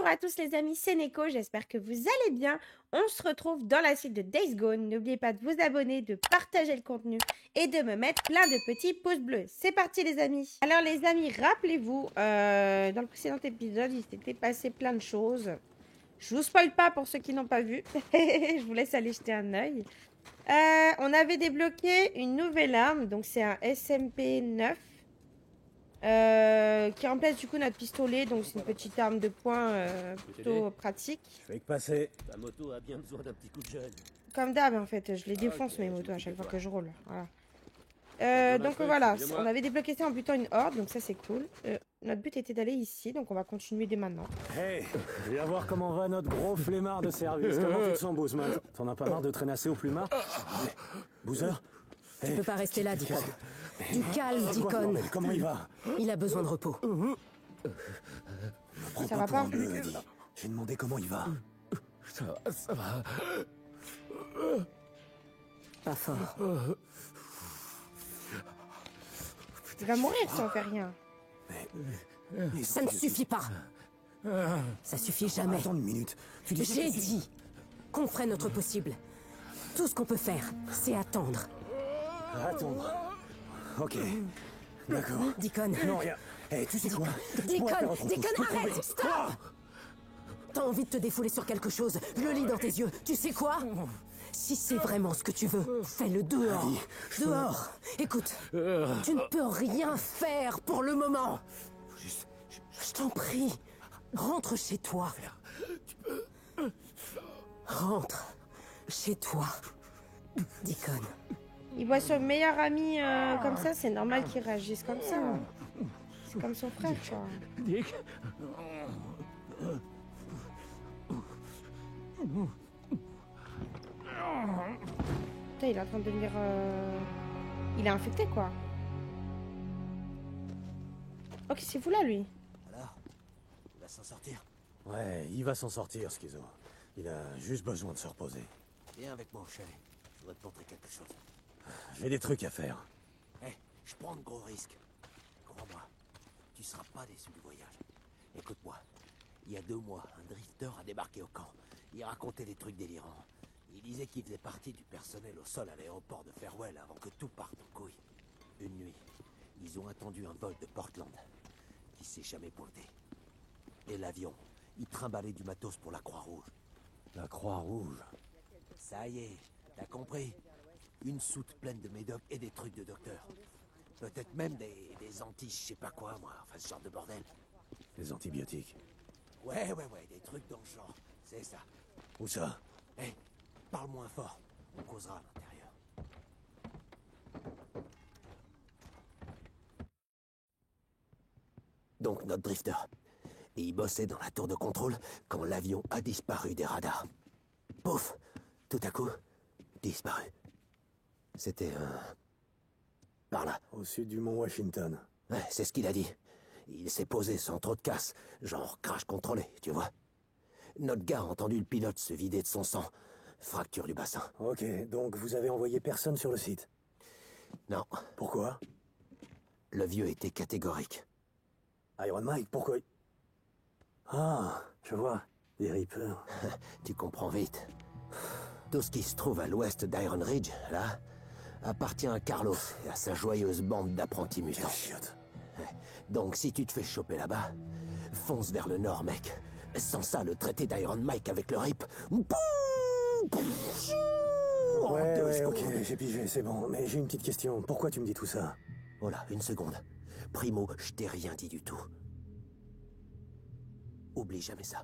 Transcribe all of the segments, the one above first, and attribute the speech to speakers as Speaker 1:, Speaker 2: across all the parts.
Speaker 1: Bonjour à tous les amis, c'est Neko, j'espère que vous allez bien. On se retrouve dans la suite de Days Gone. N'oubliez pas de vous abonner, de partager le contenu et de me mettre plein de petits pouces bleus. C'est parti les amis. Alors les amis, rappelez-vous, dans le précédent épisode, il s'était passé plein de choses. Je vous spoil pas pour ceux qui n'ont pas vu. Je vous laisse aller jeter un œil. On avait débloqué une nouvelle arme, donc c'est un SMP 9. Qui remplace du coup notre pistolet, donc c'est une petite arme de poing plutôt pratique.
Speaker 2: Je fais que passer.
Speaker 3: Ta moto a bien besoin d'un petit coup de jeune.
Speaker 1: Comme d'hab en fait, je les défonce mes motos à chaque fois que je roule. Voilà. Donc voilà, on avait débloqué ça en butant une horde, donc ça c'est cool. Notre but était d'aller ici, donc on va continuer dès maintenant.
Speaker 2: Hey, viens voir comment va notre gros flemmard de service. Comment tu te sens, Boozman? T'en as pas marre de traînasser au plumard? Boozer?
Speaker 4: Tu peux pas rester là, Deacon. Du calme, Deacon.
Speaker 2: Comment il va?
Speaker 4: Il a besoin de repos.
Speaker 1: Ça va pas?
Speaker 2: J'ai demandé comment il va.
Speaker 3: Ça va.
Speaker 4: Pas fort.
Speaker 1: Il va mourir si on fait rien.
Speaker 4: Ça ne suffit pas. Ça suffit jamais.
Speaker 2: Attends une minute.
Speaker 4: J'ai dit qu'on ferait notre possible. Tout ce qu'on peut faire, c'est attendre.
Speaker 2: Attendre. Ok. D'accord.
Speaker 4: Deacon.
Speaker 2: Non, rien. Hey, tu sais quoi?
Speaker 4: Deacon, arrête! Stop! T'as envie de te défouler sur quelque chose, je le lis dans tes yeux. Tu sais quoi? Si c'est vraiment ce que tu veux, fais-le dehors. Dehors. Écoute, tu ne peux rien faire pour le moment. Je t'en prie, rentre chez toi. Rentre chez toi, Deacon.
Speaker 1: Il voit son meilleur ami comme ça, c'est normal qu'il réagisse comme ça. C'est comme son frère, quoi.
Speaker 3: Dick.
Speaker 1: Putain, il est en train de devenir... Il est infecté, quoi. Ok, c'est vous là, lui.
Speaker 3: Alors, il va s'en sortir.
Speaker 2: Ouais, il va s'en sortir, Schizo. Il a juste besoin de se reposer.
Speaker 3: Viens avec moi au chalet. Je voudrais te montrer quelque chose.
Speaker 2: J'ai des trucs à faire.
Speaker 3: Hé, je prends de gros risques. Crois-moi, tu seras pas déçu du voyage. Écoute-moi, il y a 2 mois, un drifter a débarqué au camp. Il racontait des trucs délirants. Il disait qu'il faisait partie du personnel au sol à l'aéroport de Farewell avant que tout parte en couille. Une nuit, ils ont attendu un vol de Portland qui s'est jamais pointé. Et l'avion, il trimballait du matos pour la Croix-Rouge.
Speaker 2: La Croix-Rouge.
Speaker 3: Ça y est, t'as compris? Une soute pleine de médocs et des trucs de docteur. Peut-être même des anti, je sais pas quoi, moi. Enfin, ce genre de bordel.
Speaker 2: Les antibiotiques.
Speaker 3: Ouais, des trucs dans le genre. C'est ça.
Speaker 2: Où ça?
Speaker 3: Hé, parle moins fort. On causera à l'intérieur. Donc, notre drifter. Il bossait dans la tour de contrôle quand l'avion a disparu des radars. Pouf! Tout à coup, disparu. C'était par là.
Speaker 2: Au sud du mont Washington.
Speaker 3: Ouais, c'est ce qu'il a dit. Il s'est posé sans trop de casse, genre crash contrôlé, tu vois. Notre gars a entendu le pilote se vider de son sang. Fracture du bassin.
Speaker 2: Ok, donc vous avez envoyé personne sur le site?
Speaker 3: Non,
Speaker 2: Pourquoi?
Speaker 3: le vieux était catégorique.
Speaker 2: Iron Mike, pourquoi? Ah, je vois. Des Reapers.
Speaker 3: Tu comprends vite. Tout ce qui se trouve à l'ouest d'Iron Ridge, là, appartient à Carlos et à sa joyeuse bande d'apprentis mutants.
Speaker 2: Chiotte.
Speaker 3: Donc si tu te fais choper là-bas, fonce vers le nord, mec. Sans ça, le traité d'Iron Mike avec le RIP...
Speaker 2: Ouais, ok, j'ai pigé, c'est bon. Mais j'ai une petite question. Pourquoi tu me dis tout ça?
Speaker 3: Voilà, une seconde. Primo, je t'ai rien dit du tout. Oublie jamais ça.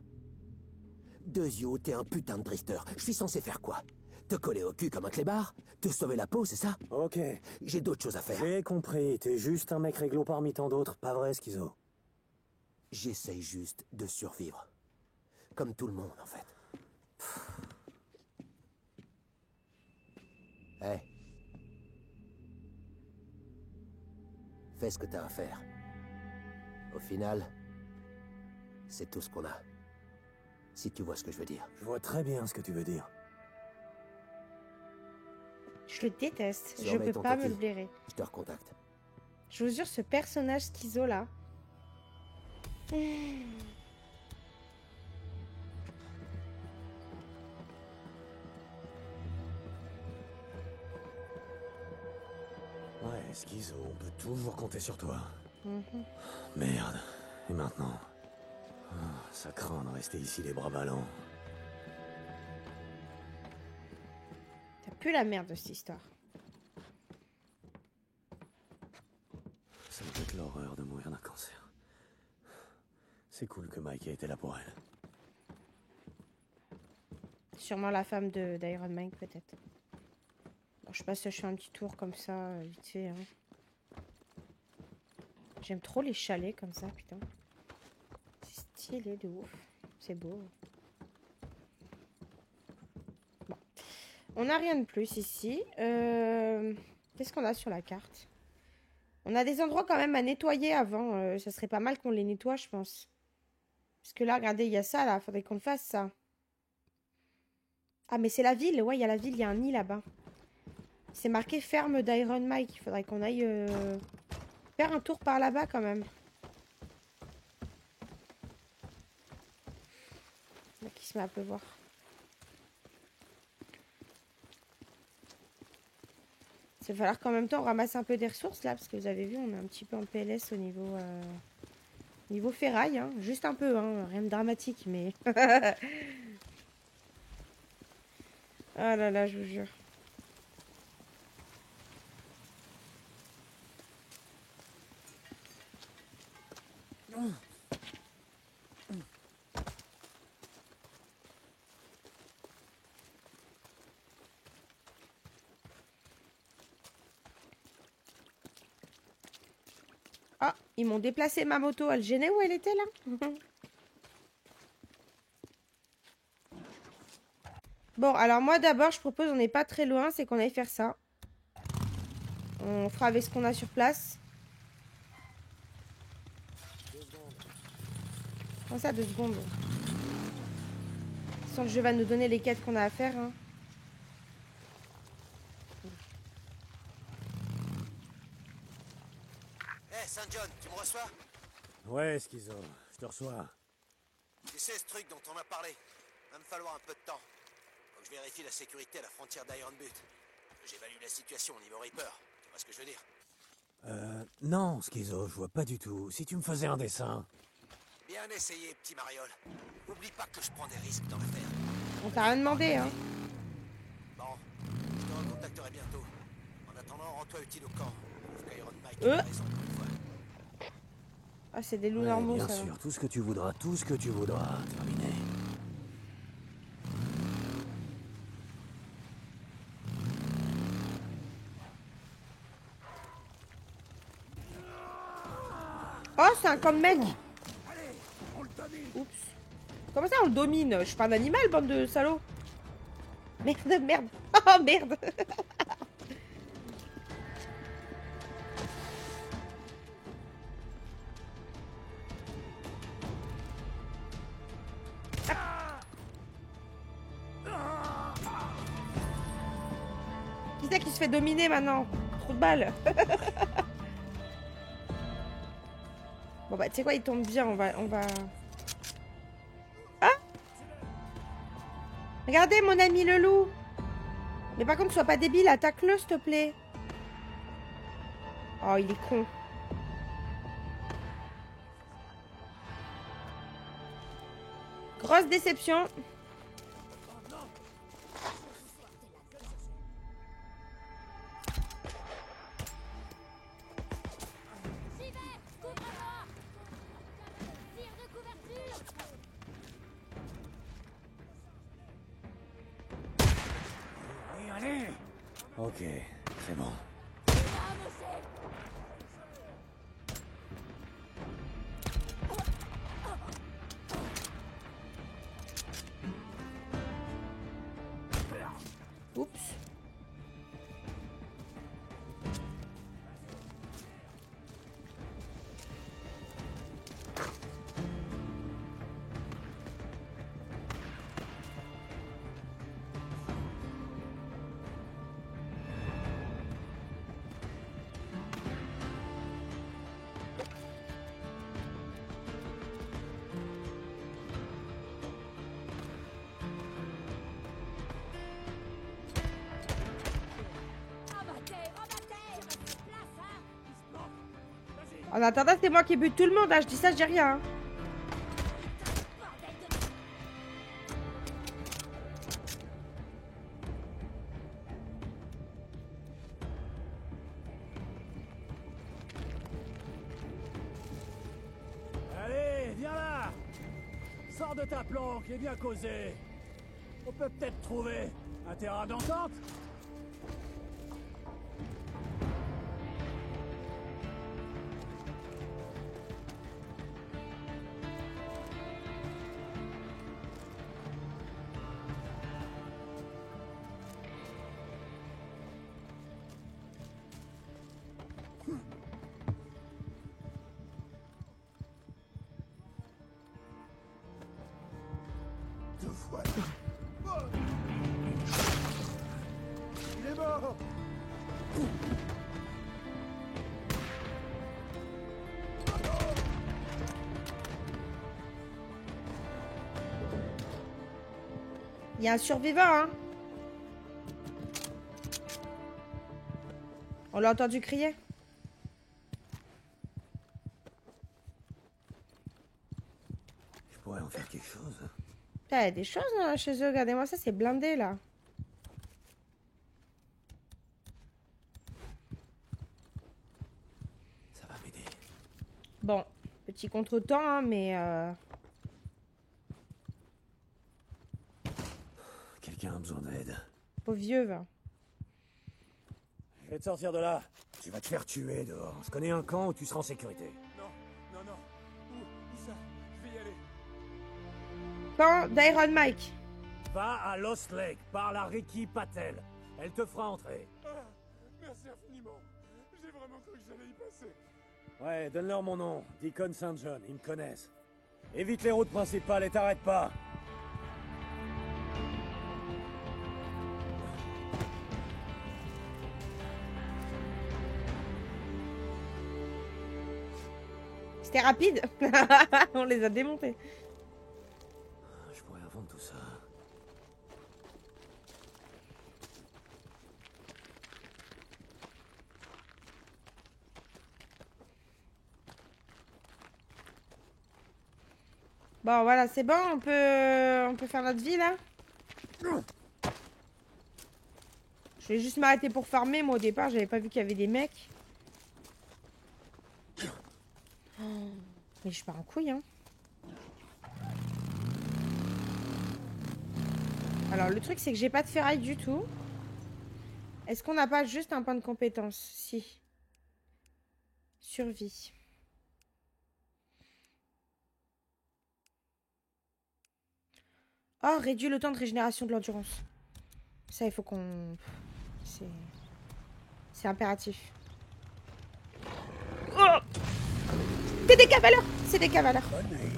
Speaker 3: Deuxio, t'es un putain de drifter. Je suis censé faire quoi? Te coller au cul comme un clébard? Te sauver la peau, c'est ça?
Speaker 2: Ok,
Speaker 3: J'ai d'autres choses à faire.
Speaker 2: j'ai compris. T'es juste un mec réglo parmi tant d'autres. Pas vrai, Schizo?
Speaker 3: J'essaye juste de survivre. Comme tout le monde, en fait. Hé. Fais ce que t'as à faire. Au final, c'est tout ce qu'on a. Si tu vois ce que je veux dire.
Speaker 2: Je vois très bien ce que tu veux dire.
Speaker 1: Je le déteste. Je
Speaker 3: Surveille
Speaker 1: peux
Speaker 3: ton
Speaker 1: pas me
Speaker 3: tapis.
Speaker 1: le blairer.
Speaker 3: Je te recontacte.
Speaker 1: Je vous jure, ce personnage schizo là.
Speaker 2: Schizo, on peut toujours compter sur toi.
Speaker 1: Mhm.
Speaker 2: Merde. Et maintenant? Ça craint de rester ici les bras ballants.
Speaker 1: Ça pue la merde de cette histoire.
Speaker 2: Ça me fait l'horreur de mourir d'un cancer. C'est cool que Mike ait été là pour elle.
Speaker 1: Sûrement la femme d'Iron Man, peut-être. Bon, je passe, je fais un petit tour comme ça, vite fait. Hein. J'aime trop les chalets comme ça, putain. C'est stylé de ouf. C'est beau. Bon. On n'a rien de plus ici. Qu'est-ce qu'on a sur la carte? On a des endroits quand même à nettoyer avant. Ça serait pas mal qu'on les nettoie, je pense. Parce que là, regardez, il y a ça, là. Faudrait qu'on le fasse, ça. Ah, mais c'est la ville. Ouais, il y a la ville. Il y a un nid là-bas. C'est marqué ferme d'Iron Mike. Il faudrait qu'on aille faire un tour par là-bas, quand même. Qui se met à pleuvoir. Il va falloir qu'en même temps on ramasse un peu des ressources là, parce que vous avez vu, on est un petit peu en PLS au niveau ferraille, hein. Juste un peu, hein. Rien de dramatique, mais... Ah là là, je vous jure. Ah, ils m'ont déplacé ma moto. Elle gênait où elle était là? Bon, alors moi d'abord, je propose, on n'est pas très loin, c'est qu'on aille faire ça. On fera avec ce qu'on a sur place. Comment ça, 2 secondes? Sans le jeu va nous donner les quêtes qu'on a à faire. Hein.
Speaker 3: Hé, Saint John, tu me reçois?
Speaker 2: Ouais, Schizo, je te reçois.
Speaker 3: Tu sais ce truc dont on a parlé? Va me falloir un peu de temps. Faut que je vérifie la sécurité à la frontière d'Iron Butte. J'évalue la situation au niveau Reaper. Tu vois ce que je veux dire?
Speaker 2: Non, Schizo, je vois pas du tout. Si tu me faisais un dessin...
Speaker 3: Bien essayé, petit Mariol. Oublie pas que je prends des risques dans l'affaire.
Speaker 1: On t'a rien demandé, hein.
Speaker 3: Bon, je te recontacterai bientôt. En attendant, rends-toi utile au camp. Prouve qu'Iron Mike a raison pour une fois.
Speaker 1: Ah, c'est des loups
Speaker 2: Ouais,
Speaker 1: normaux,
Speaker 2: bien
Speaker 1: ça.
Speaker 2: sûr, tout ce que tu voudras, tout ce que tu voudras. Terminé.
Speaker 1: Oh, c'est un camp de mecs. Oups. Comment ça, on le domine? Je suis pas un animal, bande de salauds. Merde, merde. Oh, merde. Qui c'est qui se fait dominer maintenant? Trop de balles. Bon bah tu sais quoi, il tombe bien, on va... Ah! Regardez mon ami le loup. Mais par contre, sois pas débile, attaque-le s'il te plaît. Oh, il est con. Grosse déception.
Speaker 2: Ok, c'est bon.
Speaker 1: Oups. En attendant, c'est moi qui bute tout le monde, hein. Je dis ça, je dis rien. Hein.
Speaker 2: Allez, viens là! Sors de ta planque et viens causer. On peut peut-être trouver un terrain d'entente? Il est mort!
Speaker 1: Il y a un survivant, hein. On l'a entendu crier.
Speaker 3: Je pourrais en faire quelque chose.
Speaker 1: Il y a des choses hein, chez eux. Regardez-moi ça, c'est blindé, là.
Speaker 3: Ça va m'aider.
Speaker 1: Bon, petit contretemps, hein, mais...
Speaker 3: Quelqu'un a besoin d'aide.
Speaker 1: Pauvre vieux, va.
Speaker 2: Je vais te sortir de là. Tu vas te faire tuer dehors. Je connais un camp où tu seras en sécurité.
Speaker 5: Non, non, non. Où ça? Je vais y aller.
Speaker 1: Camp d'Iron Mike.
Speaker 2: Va à Lost Lake, parle à Ricky Patel. Elle te fera entrer.
Speaker 5: Ah, merci infiniment. J'ai vraiment cru que j'allais y passer.
Speaker 2: Ouais, donne-leur mon nom. Deacon St. John, ils me connaissent. Évite les routes principales et t'arrête pas.
Speaker 1: C'était rapide. On les a démontés.
Speaker 3: Je pourrais inventer tout ça.
Speaker 1: Bon, voilà, c'est bon. On peut faire notre vie, là. Je vais juste m'arrêter pour farmer. Moi, au départ, j'avais pas vu qu'il y avait des mecs. Oh, mais je pars en couille, hein. Alors, le truc, c'est que j'ai pas de ferraille du tout. Est-ce qu'on n'a pas juste un point de compétence? Si. Survie. Oh, réduit le temps de régénération de l'endurance. Ça, il faut qu'on... C'est impératif. Oh, c'est des cavaleurs! C'est des cavaleurs.
Speaker 3: Bonne nuit.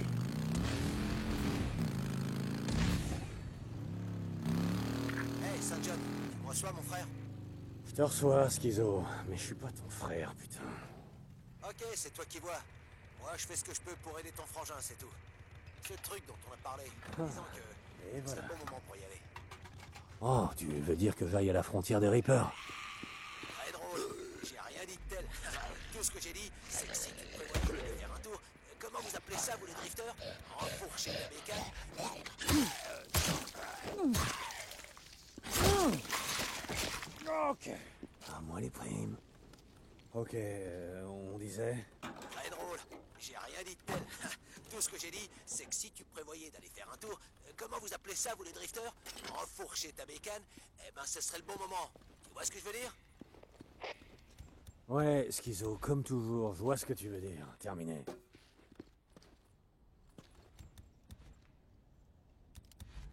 Speaker 3: Hey, Saint John, tu me reçois, mon frère?
Speaker 2: Je te reçois, Schizo, mais je suis pas ton frère, putain.
Speaker 3: Ok, c'est toi qui vois. Moi, je fais ce que je peux pour aider ton frangin, c'est tout. Ce truc dont on a parlé, disons que
Speaker 2: Et
Speaker 3: c'est
Speaker 2: voilà.
Speaker 3: le bon moment pour y aller.
Speaker 2: Oh, tu veux dire que j'aille à la frontière des Reapers?
Speaker 3: Très drôle, j'ai rien dit de tel. Tout ce que j'ai dit, c'est que si tu prévois de faire un tour, comment vous appelez ça, vous les drifters? Enfourcher la bécane?
Speaker 2: Ok. À moi les primes. Ok, on disait...
Speaker 3: Très drôle, j'ai rien dit de tel. Tout ce que j'ai dit, c'est que si tu prévoyais d'aller faire un tour, comment vous appelez ça, vous les drifters? Enfourcher ta bécane, eh ben ce serait le bon moment. Tu vois ce que je veux dire?
Speaker 2: Ouais, Schizo, comme toujours, je vois ce que tu veux dire. Terminé.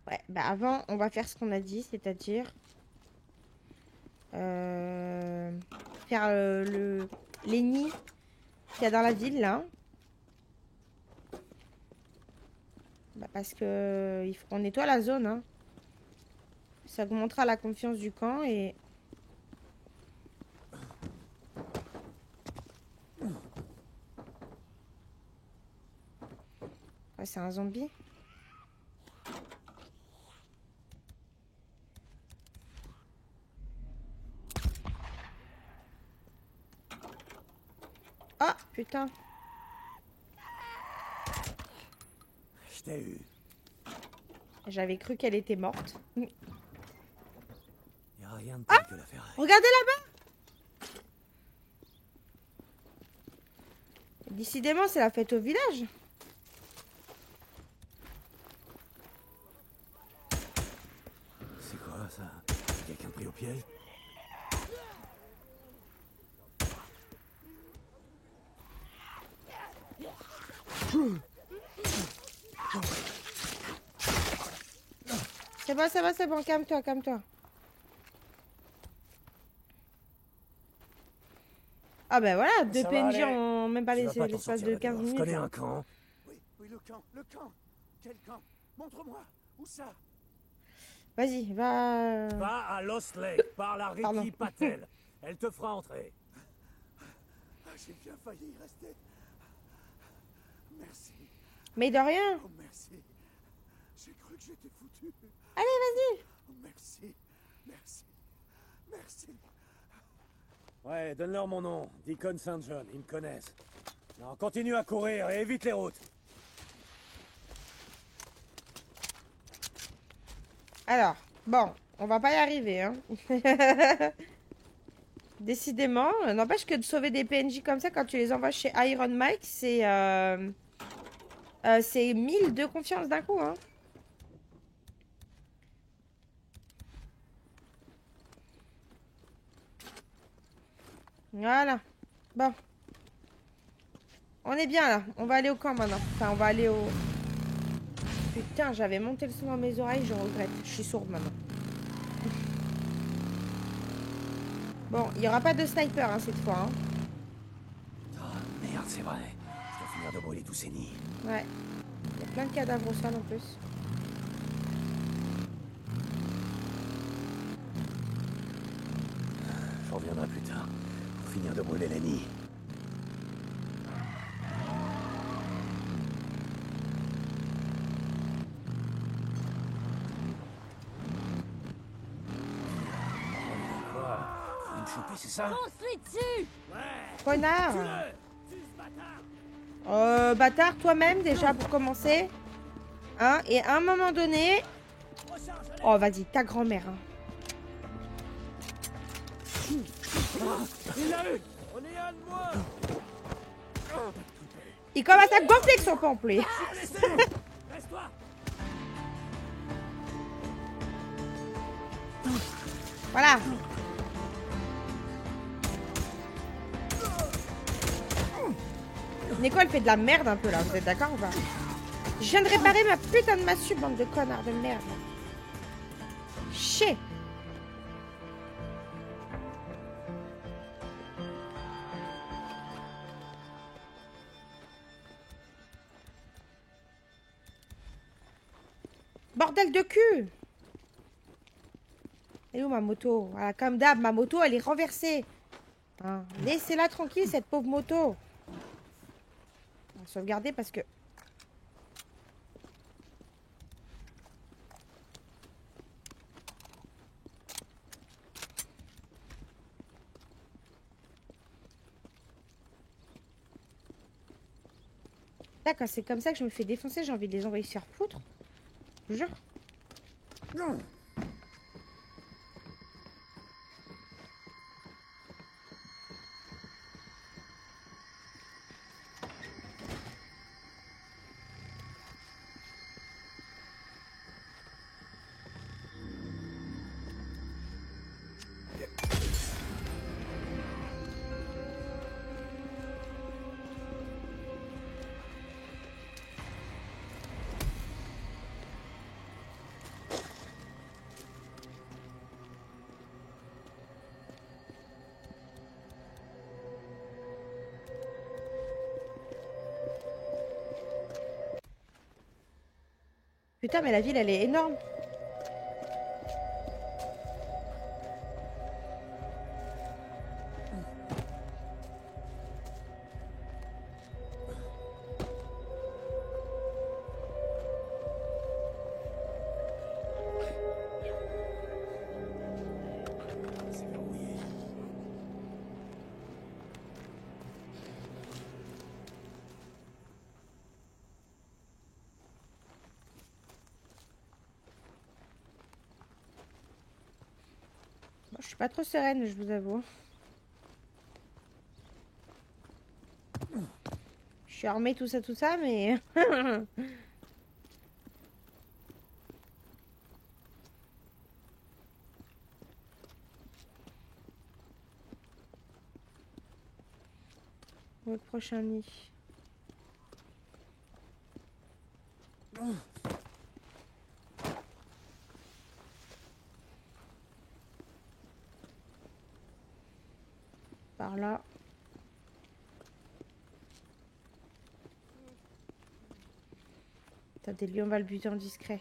Speaker 1: Ouais, bah avant, on va faire ce qu'on a dit, c'est-à-dire... faire les nids qu'il y a dans la ville, là. Bah parce que il faut qu'on nettoie la zone, hein. Ça augmentera la confiance du camp et... Ouais, c'est un zombie. Ah, putain.
Speaker 3: Je t'ai eu.
Speaker 1: J'avais cru qu'elle était morte.
Speaker 3: Y a rien de tel que la ferraille.
Speaker 1: Regardez là-bas. Décidément, c'est la fête au village.
Speaker 3: C'est quoi ça? Quelqu'un pris au piège?
Speaker 1: C'est bon, calme-toi, calme-toi. Ah ben voilà, deux
Speaker 3: Ça va
Speaker 1: PNJ
Speaker 3: aller.
Speaker 1: en même pas
Speaker 3: Tu vas
Speaker 1: laissé
Speaker 3: pas t'en
Speaker 1: l'espace
Speaker 3: sortir
Speaker 1: de 15
Speaker 3: là-dedans. Je
Speaker 1: minutes.
Speaker 3: connais un camp.
Speaker 5: Oui, oui, le camp, le camp. Quel camp? Montre-moi. Où ça?
Speaker 1: Vas-y, va...
Speaker 3: Va à Lost Lake, parle à
Speaker 1: Pardon.
Speaker 3: Ricky Patel. Elle te fera entrer.
Speaker 5: Ah, j'ai bien failli y rester. Merci.
Speaker 1: Mais de rien.
Speaker 5: Oh, merci. J'ai cru que j'étais foutu.
Speaker 1: Allez, vas-y.
Speaker 5: Oh, merci. Merci. Merci.
Speaker 3: Ouais, donne-leur mon nom. Deacon St. John, ils me connaissent. Non, continue à courir et évite les routes.
Speaker 1: Alors, bon, on va pas y arriver, hein. Décidément, n'empêche que de sauver des PNJ comme ça quand tu les envoies chez Iron Mike, c'est 1000 de confiance d'un coup, hein. Voilà. Bon. On est bien là. On va aller au camp maintenant. Enfin, on va aller au... Putain, j'avais monté le son dans mes oreilles, je regrette. Je suis sourde maintenant. Bon, il n'y aura pas de sniper hein, cette fois. Hein.
Speaker 3: Oh, merde, c'est vrai. Je dois finir de brûler tous ces nids.
Speaker 1: Ouais. Il y a plein de cadavres au sol en plus.
Speaker 3: Je reviendrai plus tard pour finir de brûler les nids. Quoi? Vous me choper, c'est ça?
Speaker 4: Fonce-lui dessus!
Speaker 1: Connard! Bâtard, toi-même déjà pour commencer. Hein, et à un moment donné... Oh, vas-y, ta grand-mère. Hein.
Speaker 3: Il l'a eu! On est un de moi!
Speaker 1: Il commence à gonfler avec son pamphlet.
Speaker 3: Reste-toi!
Speaker 1: Voilà. Nico, elle fait de la merde un peu là, vous êtes d'accord ou pas? Je viens de réparer ma putain de massue, bande de connards de merde. Chier. Bordel de cul. Elle est où ma moto? Voilà, comme d'hab, ma moto, elle est renversée. Hein, laissez-la tranquille, cette pauvre moto. On va sauvegarder parce que... D'accord, c'est comme ça que je me fais défoncer. J'ai envie de les envoyer se faire foutre. Je vous jure.
Speaker 3: Non!
Speaker 1: Putain, mais la ville, elle est énorme.
Speaker 3: C'est verrouillé.
Speaker 1: je suis pas trop sereine, je vous avoue. Je suis armée, tout ça, mais... Où est le prochain nid? Par là. T'as des lions, on va le buter en discret.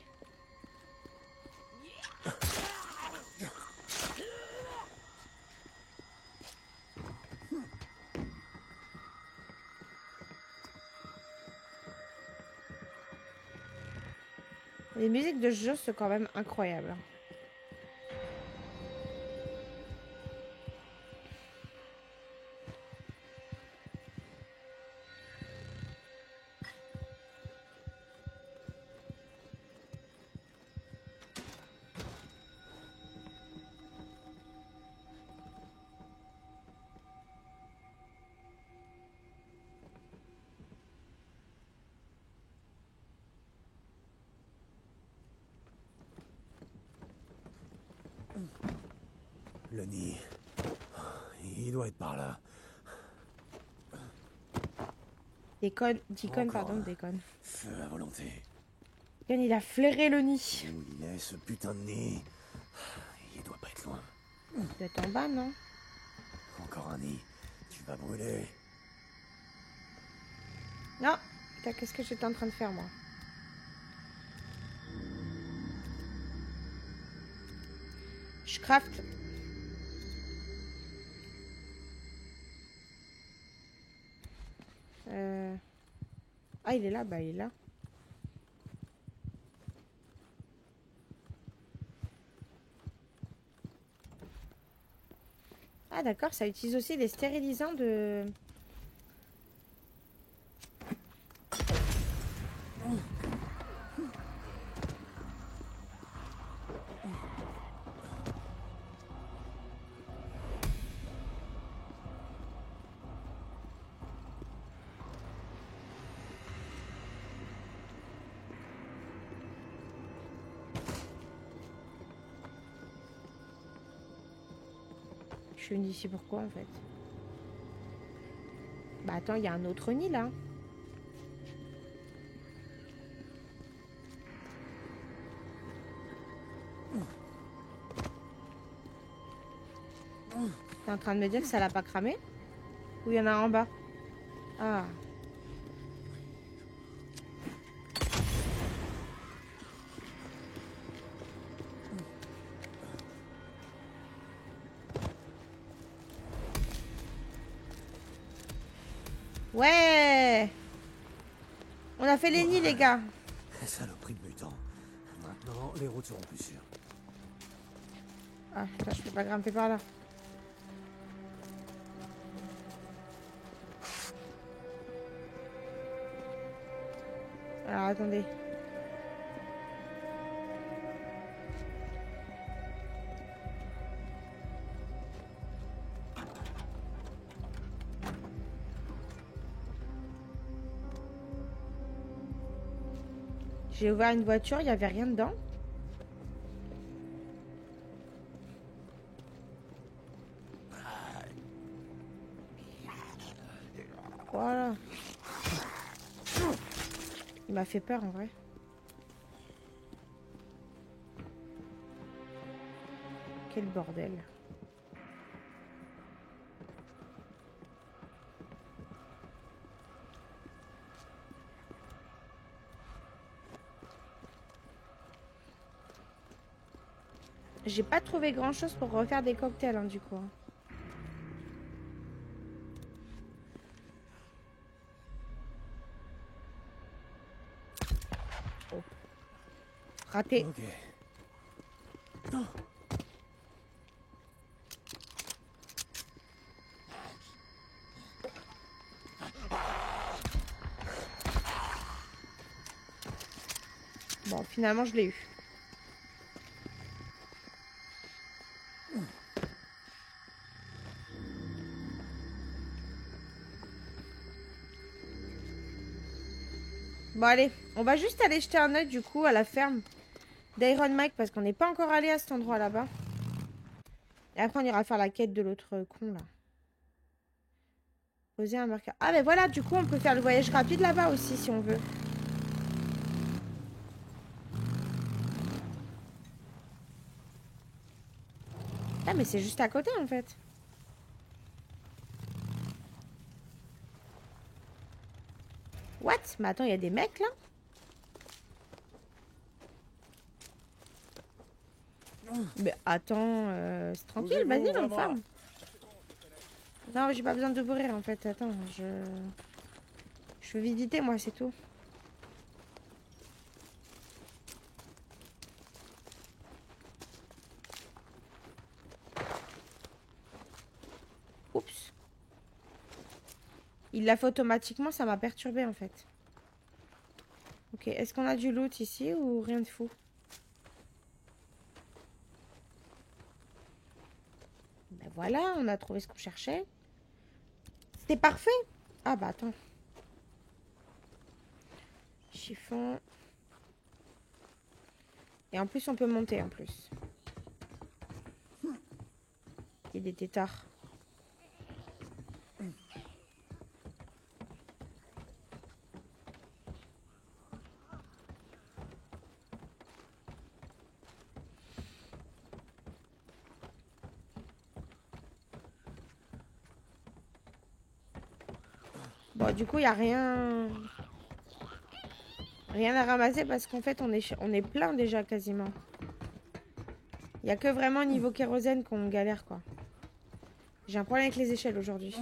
Speaker 1: Les musiques de ce jeu sont quand même incroyables.
Speaker 3: Le nid. Il doit être par là.
Speaker 1: Deacon,
Speaker 3: Encore
Speaker 1: pardon,
Speaker 3: un.
Speaker 1: Deacon.
Speaker 3: Feu à volonté.
Speaker 1: Deacon, il a flairé le nid.
Speaker 3: Où il est, ce putain de nid? Il doit pas être loin.
Speaker 1: Il doit être en bas, non?
Speaker 3: Encore un nid. Tu vas brûler.
Speaker 1: Non. Putain, qu'est-ce que j'étais en train de faire, moi? Je craft. Ah, il est là, bah il est là. Ah d'accord, ça utilise aussi les stérilisants de... Je suis venue ici pourquoi en fait? Bah attends, il y a un autre nid là. T'es en train de me dire que ça l'a pas cramé? Ou il y en a un en bas? Ah. Ouais! On a fait les nids, les gars.
Speaker 3: Saloperie de mutant. Maintenant, les routes seront plus sûres.
Speaker 1: Ah, putain, je peux pas grimper par là. Alors, attendez. J'ai ouvert une voiture, il n'y avait rien dedans. Voilà. Il m'a fait peur en vrai. Quel bordel. J'ai pas trouvé grand chose pour refaire des cocktails hein, du coup. Oh. Raté.
Speaker 3: Ok.
Speaker 1: Bon, finalement je l'ai eu. Bon, allez. On va juste aller jeter un œil, du coup, à la ferme d'Iron Mike. Parce qu'on n'est pas encore allé à cet endroit là-bas. Et après, on ira faire la quête de l'autre con, là. Poser un marqueur. Ah, mais voilà, du coup, on peut faire le voyage rapide là-bas aussi, si on veut. Ah, mais c'est juste à côté, en fait. What? Mais attends, il y a des mecs, là? Mais attends, c'est tranquille, vas-y, l'enfant. Non, j'ai pas besoin d'ouvrir, en fait. Attends, je veux visiter, moi, c'est tout. Oups. Il l'a fait automatiquement, ça m'a perturbé, en fait. Ok, est-ce qu'on a du loot ici ou rien de fou? Ben voilà, on a trouvé ce qu'on cherchait. C'était parfait. Ah bah attends. Chiffon. Et en plus, on peut monter en plus. Il y a des têtards. Bon, du coup, il n'y a rien... Rien à ramasser parce qu'en fait, on est plein déjà quasiment. Il n'y a que vraiment niveau kérosène qu'on galère, quoi. J'ai un problème avec les échelles aujourd'hui.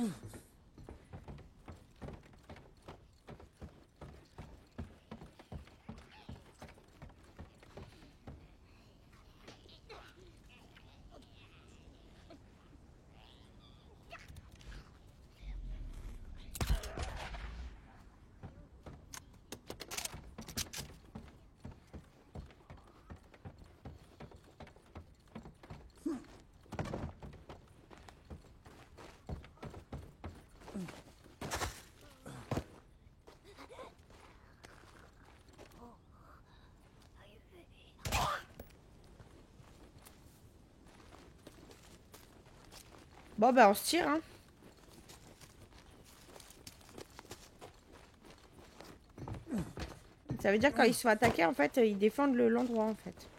Speaker 1: Bon, bah, on se tire, hein. Ça veut dire que quand ils se font attaquer, en fait, ils défendent l'endroit, en fait.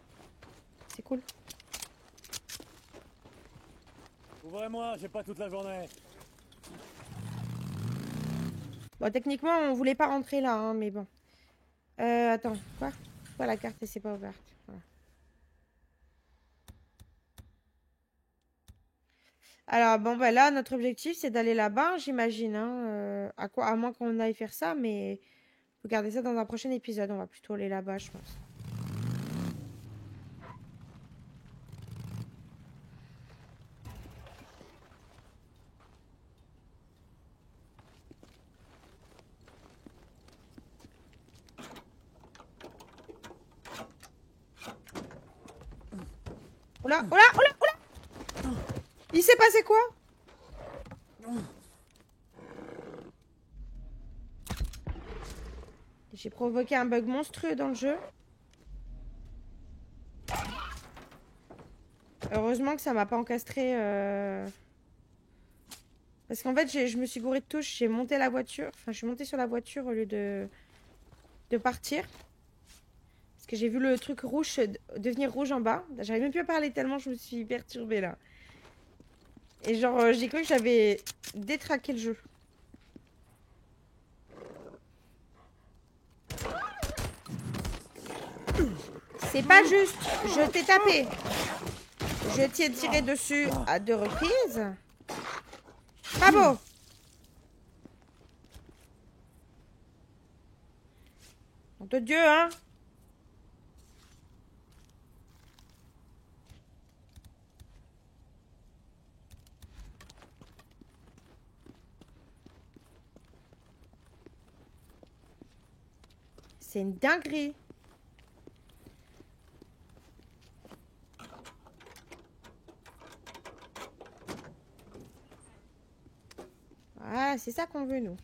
Speaker 1: C'est cool.
Speaker 2: Ouvrez-moi, j'ai pas toute la journée.
Speaker 1: Bon, techniquement, on voulait pas rentrer là, hein, mais bon. Attends, quoi? Pourquoi la carte, elle s'est pas ouverte? Voilà. Alors, bon, bah là, notre objectif, c'est d'aller là-bas, j'imagine, hein. À moins qu'on aille faire ça, mais... Faut garder ça dans un prochain épisode. On va plutôt aller là-bas, je pense. Oula, oula, oula, oula! Il s'est passé quoi? J'ai provoqué un bug monstrueux dans le jeu. Heureusement que ça m'a pas encastré. Parce qu'en fait, je me suis gourée de touche. J'ai monté la voiture. Enfin, je suis montée sur la voiture au lieu de partir. Parce que j'ai vu le truc rouge devenir rouge en bas. J'arrive même plus à parler tellement je me suis perturbée là. Et genre, j'ai cru que j'avais détraqué le jeu. C'est pas juste. Je t'ai tapé. Je t'ai tiré dessus à 2 reprises. Bravo. Nom de Dieu, hein. C'est une dinguerie. Ah, c'est ça qu'on veut, nous.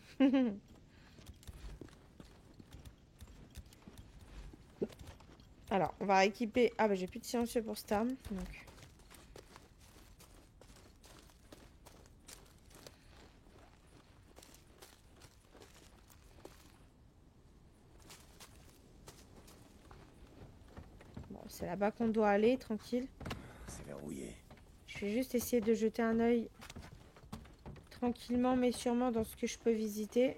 Speaker 1: Alors, on va équiper... Ah bah j'ai plus de silencieux pour cette arme, donc... Bon, c'est là-bas qu'on doit aller, tranquille.
Speaker 3: C'est verrouillé.
Speaker 1: Je vais juste essayer de jeter un œil tranquillement mais sûrement dans ce que je peux visiter.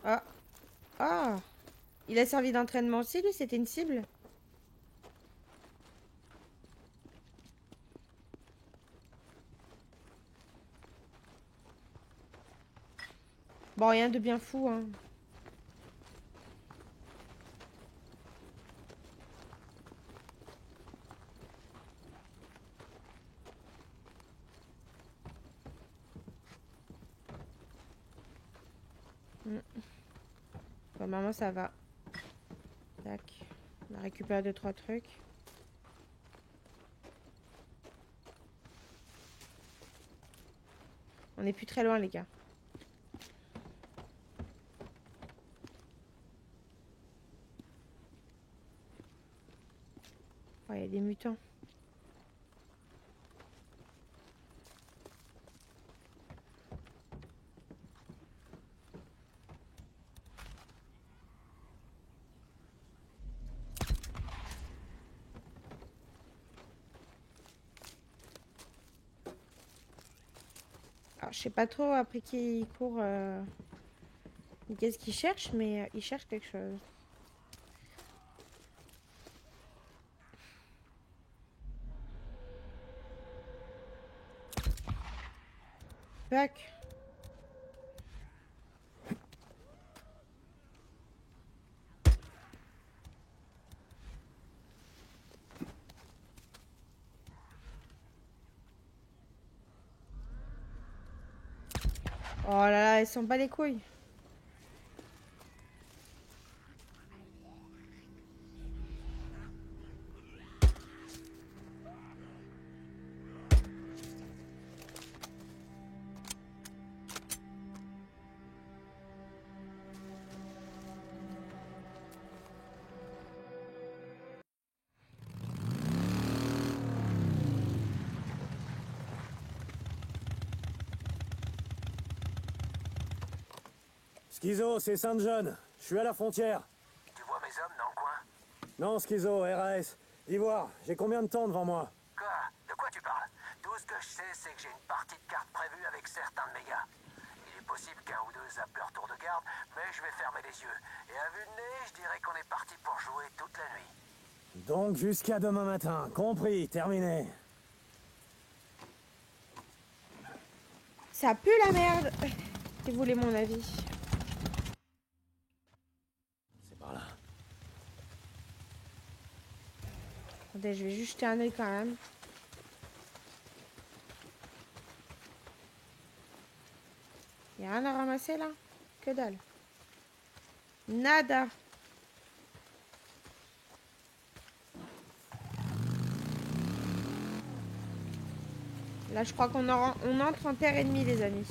Speaker 1: Ah. Ah. Il a servi d'entraînement aussi, lui, c'était une cible. Bon, rien de bien fou, hein. Bon, maman, ça va. Tac. On a récupéré 2-3 trucs. On est plus très loin, les gars. Oh, il y a des mutants. Alors, je sais pas trop après qui il court, qu'est-ce qu'il cherche, mais il cherche quelque chose. Fuck. Oh là là, ils sont pas les couilles.
Speaker 2: Schizo, c'est Saint-John. Je suis à la frontière.
Speaker 3: Tu vois mes hommes dans le coin?
Speaker 2: Non, Schizo, RAS. Ivoire, j'ai combien de temps devant moi?
Speaker 3: Quoi? De quoi tu parles? Tout ce que je sais, c'est que j'ai une partie de cartes prévue avec certains de mes gars. Il est possible qu'un ou deux zappent leur tour de garde, mais je vais fermer les yeux. Et à vue de nez, je dirais qu'on est parti pour jouer toute la nuit.
Speaker 2: Donc jusqu'à demain matin. Compris, terminé.
Speaker 1: Ça pue la merde. Si vous voulez mon avis.
Speaker 3: C'est par là.
Speaker 1: Attendez, je vais juste jeter un œil quand même. Y'a rien à ramasser là? Que dalle. Nada. Là, je crois qu'on entre en terre ennemie, les amis.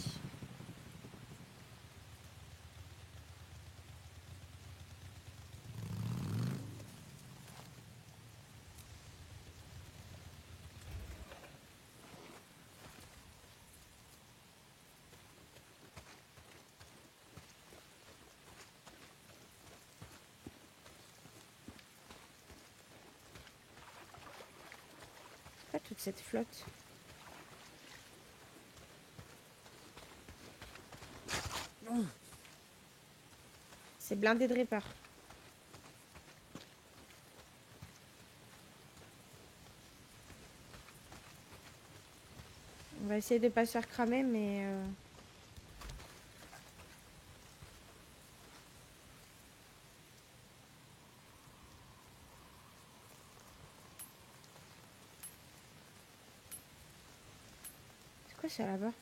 Speaker 1: Pas toute cette flotte. C'est blindé de répar. On va essayer de pas se faire cramer, mais... C'est quoi ça là-bas?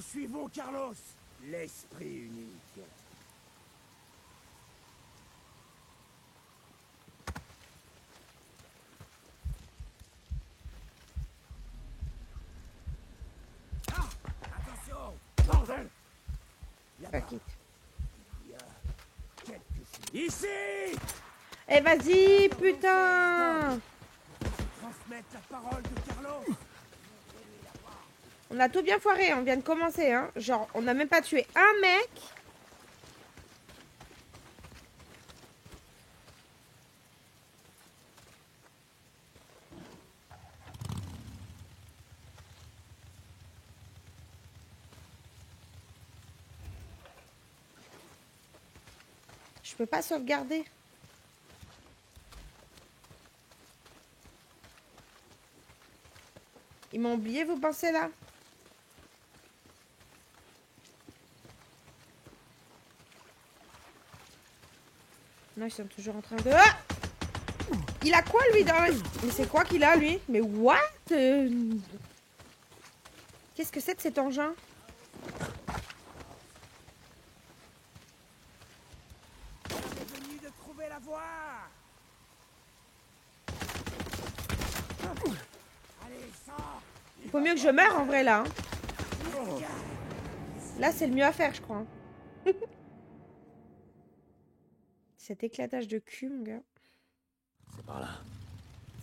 Speaker 5: suivons Carlos, l'esprit unique. Ah, attention, bordel! Là-bas,
Speaker 1: Fuck it.
Speaker 5: il y a quelque chose. Ici!
Speaker 1: Eh vas-y, putain!
Speaker 5: Transmettre la parole de Carlos.
Speaker 1: On a tout bien foiré, on vient de commencer, hein. Genre, on n'a même pas tué un mec. Je peux pas sauvegarder. Ils m'ont oublié, vous pensez là? Non, ils sont toujours en train de... Ah! Il a quoi lui dans... Mais c'est quoi qu'il a lui? Mais what? Qu'est-ce que c'est de cet engin?
Speaker 5: On est venu de trouver la voie. Allez, sors.
Speaker 1: Faut mieux que je meure en vrai là. Hein. Là c'est le mieux à faire je crois. Hein. Cet éclatage de cul mon gars.
Speaker 3: C'est par là.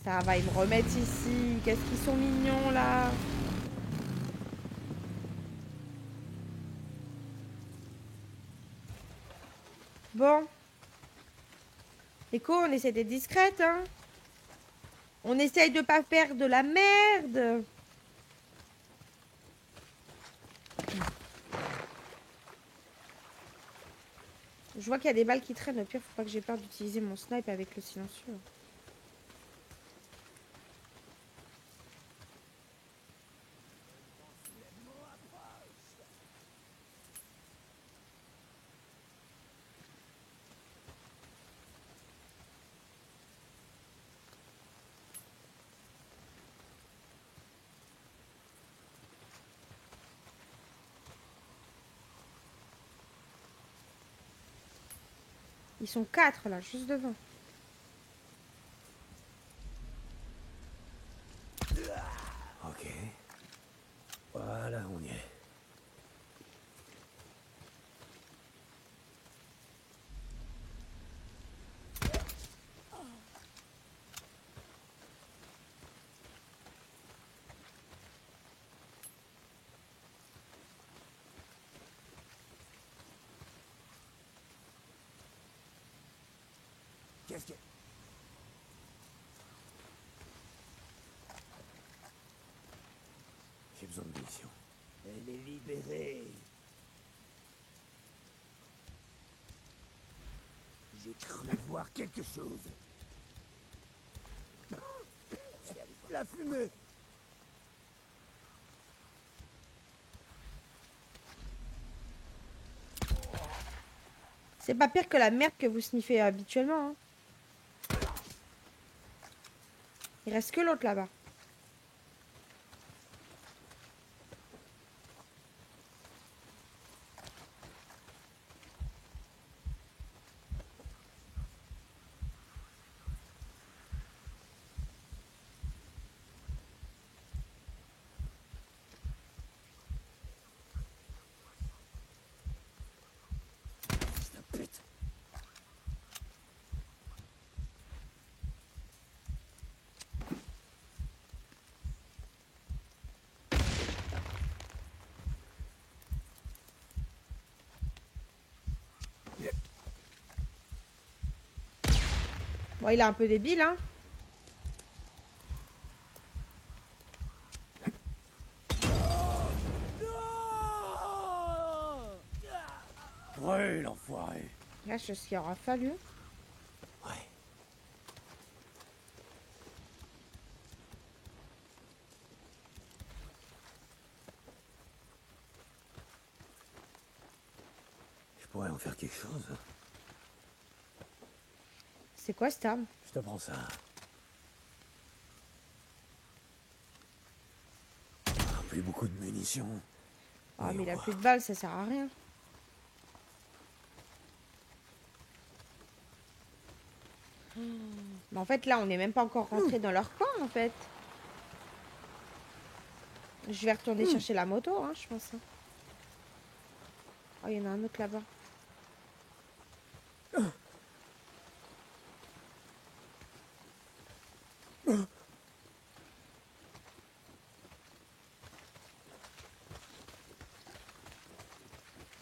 Speaker 1: Ça va, ils me remettent ici. Qu'est-ce qu'ils sont mignons là. Bon. Écho, on essaie d'être discrète hein. On essaye de pas faire de la merde. Je vois qu'il y a des balles qui traînent. Au pire, faut pas que j'ai peur d'utiliser mon snipe avec le silencieux. Ils sont 4 là, juste devant.
Speaker 3: Ok. Voilà, on y est.
Speaker 5: Qu'est-ce que...
Speaker 3: J'ai besoin de munitions.
Speaker 5: Elle est libérée. J'ai cru voir quelque chose. La fumée.
Speaker 1: C'est pas pire que la merde que vous sniffez habituellement. Hein. Il reste que l'autre là-bas.
Speaker 5: Fils de pute.
Speaker 1: Bon, il est un peu débile, hein.
Speaker 5: Brûle, l'enfoiré.
Speaker 1: Là, je sais ce qu'il aura fallu.
Speaker 3: Ouais. Je pourrais en faire quelque chose.
Speaker 1: C'est quoi cette arme?
Speaker 3: Je te prends ça. Plus beaucoup de munitions.
Speaker 1: Ah, mais il a
Speaker 3: Voyons
Speaker 1: plus de
Speaker 3: voir.
Speaker 1: balles, ça sert à rien. Mais en fait, là, on n'est même pas encore rentré dans leur camp, en fait. Je vais retourner chercher la moto, hein, je pense. Hein. Oh, il y en a un autre là-bas.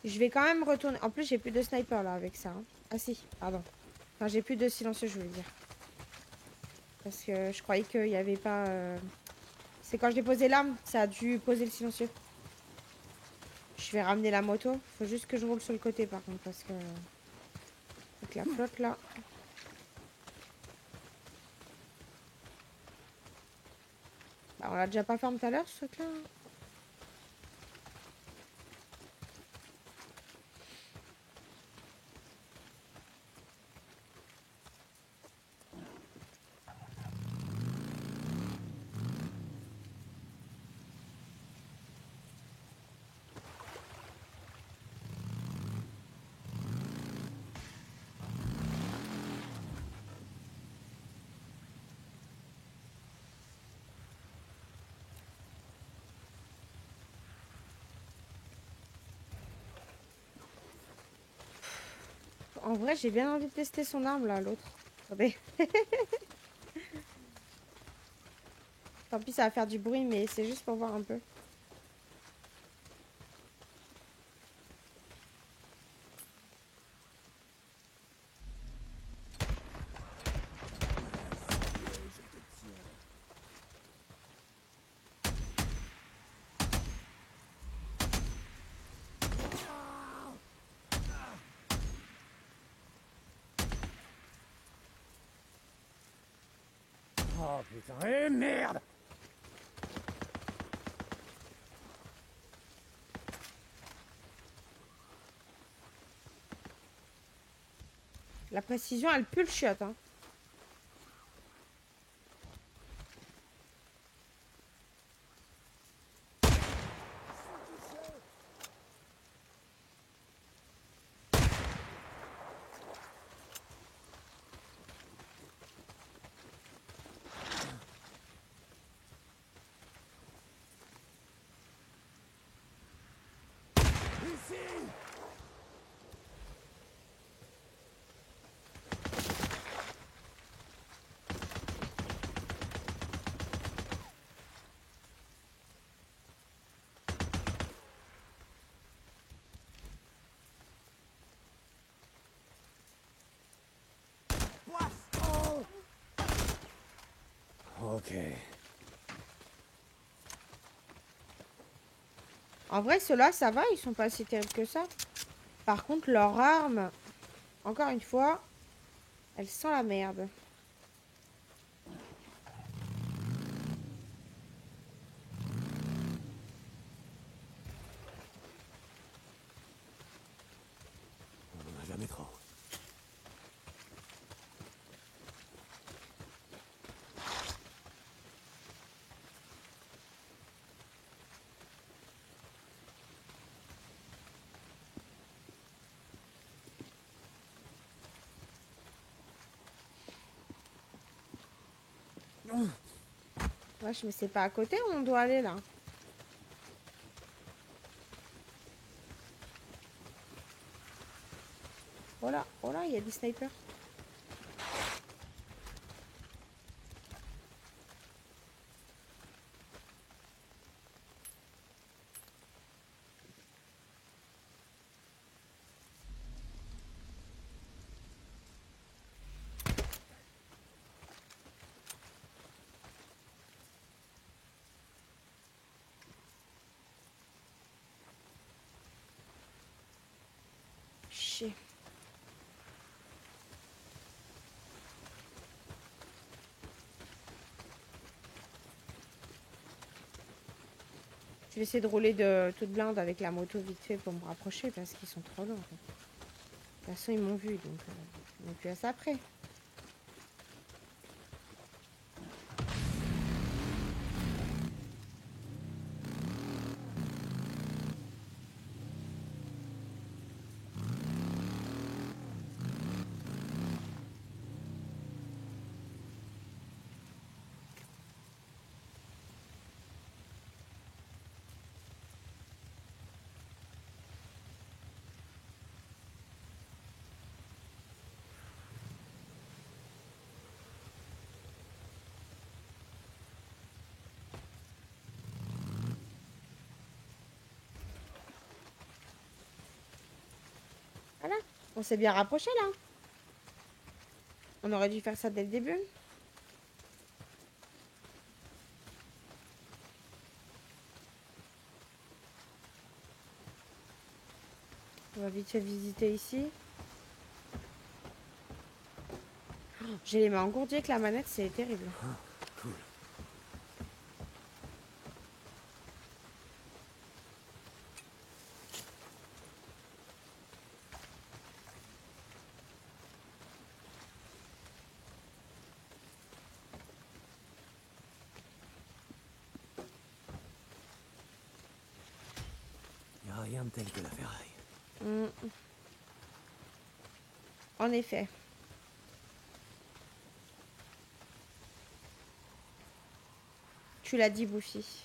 Speaker 1: Je vais quand même retourner. En plus, j'ai plus de sniper là avec ça. Hein. Ah si, pardon. Enfin, j'ai plus de silencieux, je voulais dire. Parce que je croyais qu'il n'y avait pas... C'est quand j'ai posé l'arme, ça a dû poser le silencieux. Je vais ramener la moto. Faut juste que je roule sur le côté par contre. Parce que... Avec la flotte là. Bah, on l'a déjà pas fait tout à l'heure ce truc là. En vrai, j'ai bien envie de tester son arme là, l'autre. Attendez. Tant pis, ça va faire du bruit, mais c'est juste pour voir un peu.
Speaker 2: Oh putain, eh merde!
Speaker 1: La précision, elle pue le chiotte, hein.
Speaker 2: Ok.
Speaker 1: En vrai, ceux-là, ça va, ils sont pas si terribles que ça. Par contre, leur arme, encore une fois, elle sent la merde.
Speaker 3: On en a jamais trop.
Speaker 1: Wesh, mais c'est pas à côté où on doit aller, là. Oh là, il y a des snipers. Chier. Je vais essayer de rouler de toute blinde avec la moto vite fait pour me rapprocher parce qu'ils sont trop loin. En fait. De toute façon, ils m'ont vu, donc on n'est plus à ça après. Voilà. On s'est bien rapproché là. On aurait dû faire ça dès le début. On va vite fait visiter ici. Oh, j'ai les mains engourdies avec la manette, c'est terrible.
Speaker 3: Cool. Y a rien de tel que la ferraille.
Speaker 1: En effet. Tu l'as dit, Buffy.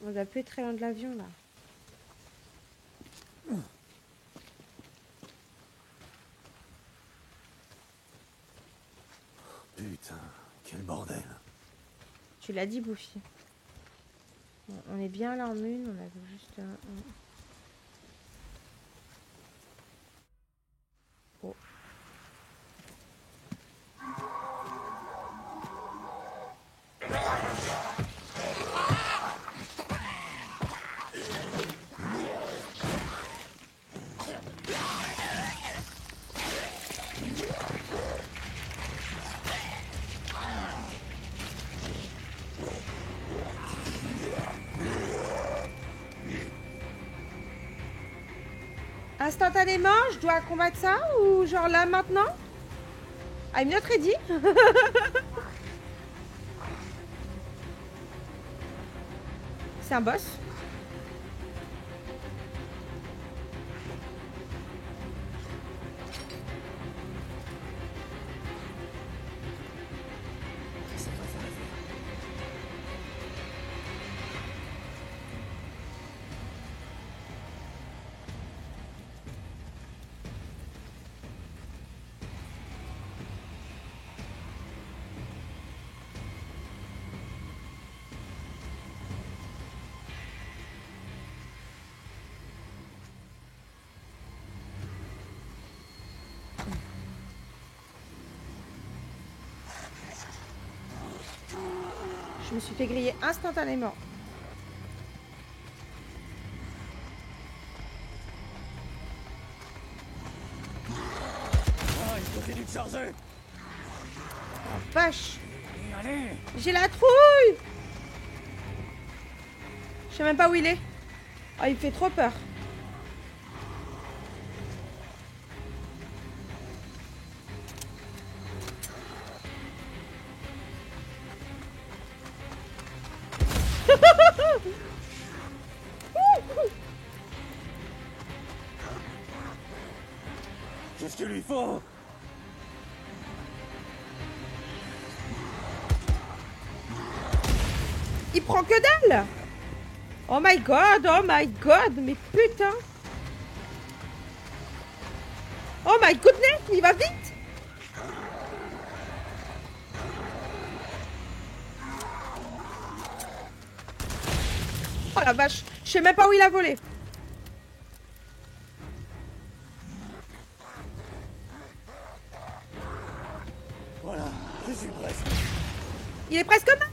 Speaker 1: On doit plus être très loin de l'avion là.
Speaker 3: Putain, quel bordel.
Speaker 1: Tu l'as dit, Buffy. Bon, on est bien là en une, on avait juste Oh. Instantanément, je dois combattre ça ou genre là maintenant? I'm not ready. C'est un boss. Je me suis fait griller instantanément.
Speaker 3: Ah, il continue de charger.
Speaker 1: Vache.
Speaker 3: Allez.
Speaker 1: J'ai la trouille. Je sais même pas où il est. Oh, il me fait trop peur.
Speaker 3: Qu'est-ce qu'il lui faut?
Speaker 1: Il prend que dalle. Oh my god, mais putain. Oh my goodness, il va vite. Oh la vache, je sais même pas où il a volé.
Speaker 3: Voilà, je suis presque.
Speaker 1: Il est presque mort.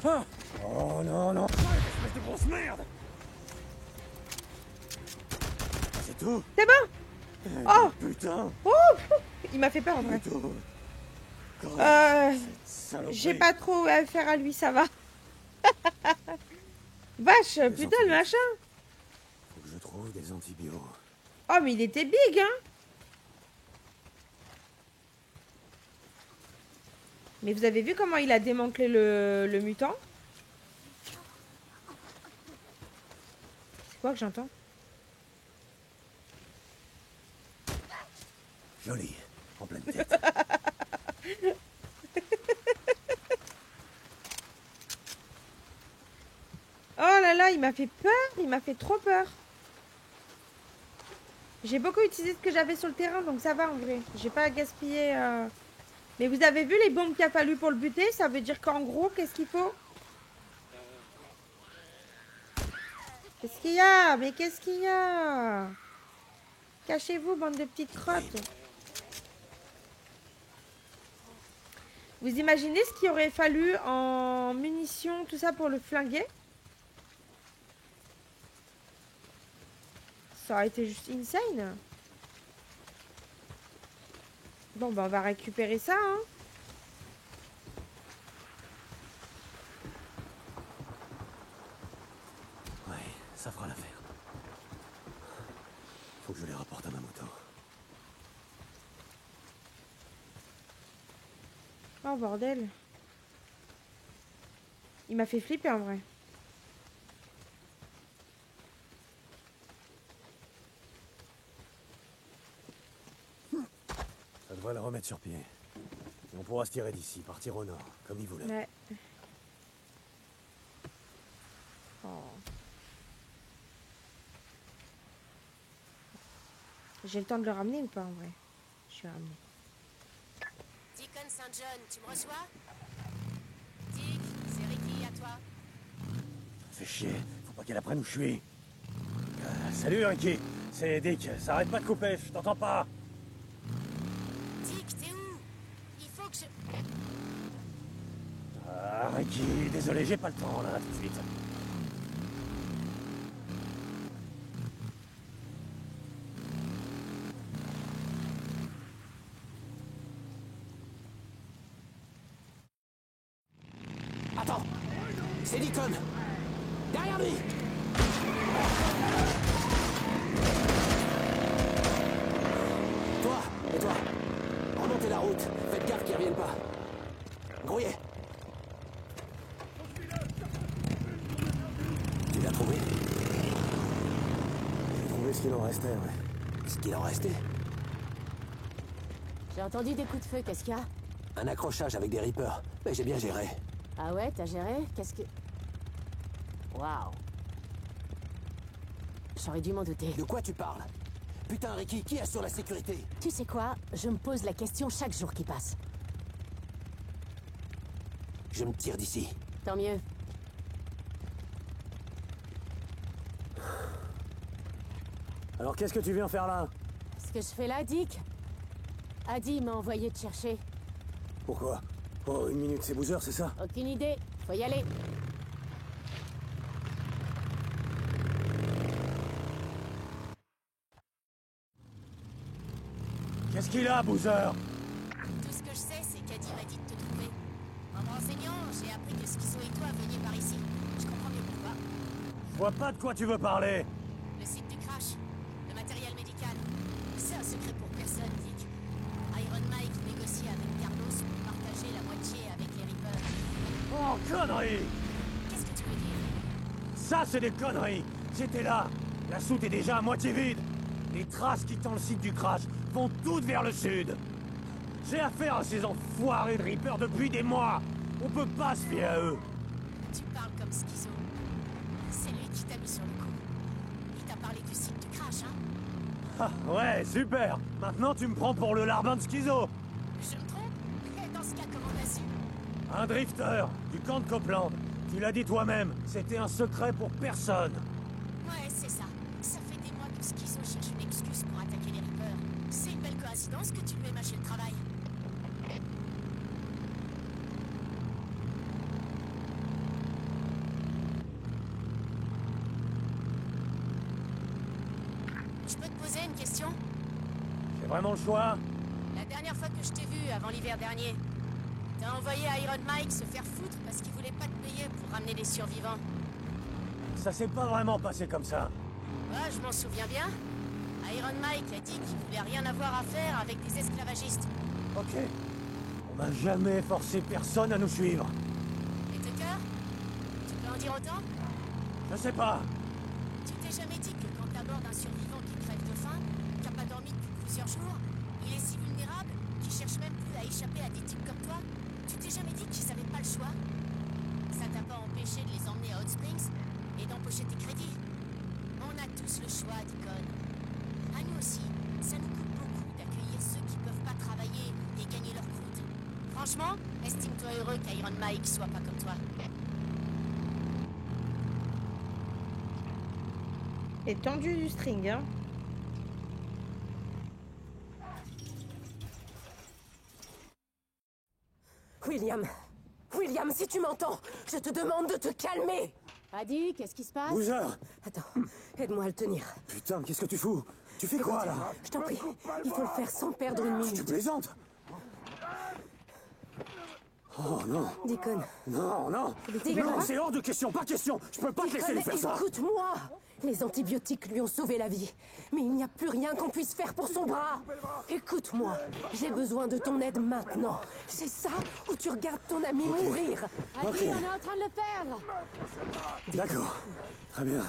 Speaker 3: Ah oh non, non. Espèce de grosse merde. C'est tout.
Speaker 1: C'est bon. Oh,
Speaker 3: Putain.
Speaker 1: oh, il m'a fait peur en vrai.
Speaker 3: Plutôt. Saloperie.
Speaker 1: J'ai pas trop à faire à lui, ça va. Vache, putain le machin.
Speaker 3: Faut que je trouve des antibiotiques.
Speaker 1: Oh mais il était big, hein. Mais vous avez vu comment il a démantelé le mutant? quoi que j'entends?
Speaker 3: Joli, en pleine tête.
Speaker 1: Oh là là, il m'a fait peur, il m'a fait trop peur. J'ai beaucoup utilisé ce que j'avais sur le terrain, donc ça va en vrai. J'ai pas gaspillé. Mais vous avez vu les bombes qu'il a fallu pour le buter? Ça veut dire qu'en gros, qu'est-ce qu'il faut? Qu'est-ce qu'il y a? Mais qu'est-ce qu'il y a? Cachez-vous, bande de petites crottes. Vous imaginez ce qu'il aurait fallu en munitions, tout ça pour le flinguer? Ça aurait été juste insane. Bon, bah on va récupérer ça, hein.
Speaker 3: Ouais, ça fera l'affaire. Faut que je les rapporte à ma moto.
Speaker 1: Oh bordel. Il m'a fait flipper en vrai.
Speaker 3: Ça devrait le remettre sur pied. Et on pourra se tirer d'ici, partir au nord, comme il voulait.
Speaker 1: Ouais. Oh. J'ai le temps de le ramener ou pas en vrai? Je vais ramener.
Speaker 4: Deacon St. John, tu me reçois? Dick, c'est Ricky, à toi.
Speaker 3: Fais chier, faut pas qu'elle apprenne où je suis. Salut Ricky, c'est Dick, ça arrête pas de couper, je t'entends pas.
Speaker 4: Dick, t'es où? Il faut que je...
Speaker 3: Ah Ricky, désolé, j'ai pas le temps là, tout de suite.
Speaker 5: Attends. C'est Deacon. Derrière lui. Toi, et toi. Remontez la route. Faites gaffe qu'ils reviennent pas. Grouillez. Tu l'as trouvé?
Speaker 2: J'ai trouvé ce qu'il en restait, ouais.
Speaker 5: Ce qu'il en restait?
Speaker 4: J'ai entendu des coups de feu, qu'est-ce qu'il y a?
Speaker 5: Un accrochage avec des Reapers. Mais j'ai bien géré.
Speaker 4: Ah ouais, t'as géré? Qu'est-ce que... Waouh. J'aurais dû m'en douter.
Speaker 5: De quoi tu parles? Putain, Ricky, qui assure la sécurité?
Speaker 4: Tu sais quoi? Je me pose la question chaque jour qui passe.
Speaker 5: Je me tire d'ici.
Speaker 4: Tant mieux.
Speaker 2: Alors qu'est-ce que tu viens faire là?
Speaker 4: Ce que je fais là, Dick? Adi m'a envoyé te chercher.
Speaker 2: Pourquoi? Oh, 1 minute, c'est Boozer, c'est ça?
Speaker 4: Aucune idée. Faut y aller.
Speaker 3: Qu'est-ce qu'il a, Boozer?
Speaker 4: Tout ce que je sais, c'est qu'Adi m'a dit de te trouver. En me renseignant, j'ai appris que Schizo et toi veniez par ici. Je comprends mieux pourquoi.
Speaker 3: Je vois pas de quoi tu veux parler.
Speaker 4: Le site du crash, le matériel médical. C'est un secret pour personne, Dick. Iron Mike négocie avec Carlos pour partager la moitié avec les Reapers.
Speaker 3: Oh, conneries!
Speaker 4: Qu'est-ce que tu veux dire?
Speaker 3: Ça, c'est des conneries! J'étais là! La soute est déjà à moitié vide! Les traces quittant le site du crash vont toutes vers le sud! J'ai affaire à ces enfoirés de Reapers depuis des mois! On peut pas se fier à eux!
Speaker 4: Tu parles comme Schizo. C'est lui qui t'a mis sur le coup. Il t'a parlé du site du crash, hein?
Speaker 3: Ah, ouais, super! Maintenant, tu me prends pour le larbin de Schizo!
Speaker 4: Je me trompe? Et dans ce cas, comment t'as su?
Speaker 3: Un drifter, du camp de Copeland. Tu l'as dit toi-même, c'était un secret pour personne.
Speaker 4: Ouais, c'est ça. Ça fait des mois que Schizo cherche une excuse pour attaquer les Reapers. C'est une belle coïncidence que tu lui aies mâché le travail. Je peux te poser une question?
Speaker 3: J'ai vraiment le choix?
Speaker 4: La dernière fois que je t'ai vu, avant l'hiver dernier, t'as envoyé Iron Mike se faire foutre parce qu'il voulait pas te payer pour ramener les survivants.
Speaker 3: Ça s'est pas vraiment passé comme ça.
Speaker 4: Ouais, je m'en souviens bien. Iron Mike a dit qu'il voulait rien avoir à faire avec des esclavagistes.
Speaker 3: Ok. On n'a jamais forcé personne à nous suivre.
Speaker 4: Et Tucker? Tu peux en dire autant?
Speaker 3: Je sais pas.
Speaker 4: Tu t'es t'ai jamais dit que quand t'abordes un survivant qui crève de faim, qui a pas dormi depuis plusieurs jours, il est si vulnérable qu'il cherche même plus à échapper à des types comme toi? Tu t'es jamais dit qu'ils avaient pas le choix? Ça t'a pas empêché de les emmener à Hot Springs et d'empocher tes crédits? On a tous le choix, Deacon. À nous aussi, ça nous coûte beaucoup d'accueillir ceux qui peuvent pas travailler et gagner leur croûte. Franchement, estime-toi heureux qu'Iron Mike soit pas comme toi.
Speaker 1: C'est tendu du string, hein.
Speaker 4: William, si tu m'entends, je te demande de te calmer. Adi, qu'est-ce qui se passe?
Speaker 2: Boozer!
Speaker 4: Attends, aide-moi à le tenir.
Speaker 2: Putain, qu'est-ce que tu fous? Tu fais quoi, là?
Speaker 4: Je t'en prie, il faut le faire sans perdre une
Speaker 2: Tu
Speaker 4: minute.
Speaker 2: plaisantes? Oh, non.
Speaker 4: Deacon.
Speaker 2: Non, non.
Speaker 4: Deacon.
Speaker 2: Non, c'est hors de question, pas question. Je peux pas te laisser lui faire ça.
Speaker 4: Écoute-moi. Les antibiotiques lui ont sauvé la vie. Mais il n'y a plus rien qu'on puisse faire pour son bras. Écoute-moi. J'ai besoin de ton aide maintenant. C'est ça ou tu regardes ton ami mourir?
Speaker 2: Ok.
Speaker 4: On est en train de le perdre.
Speaker 2: D'accord. Très bien.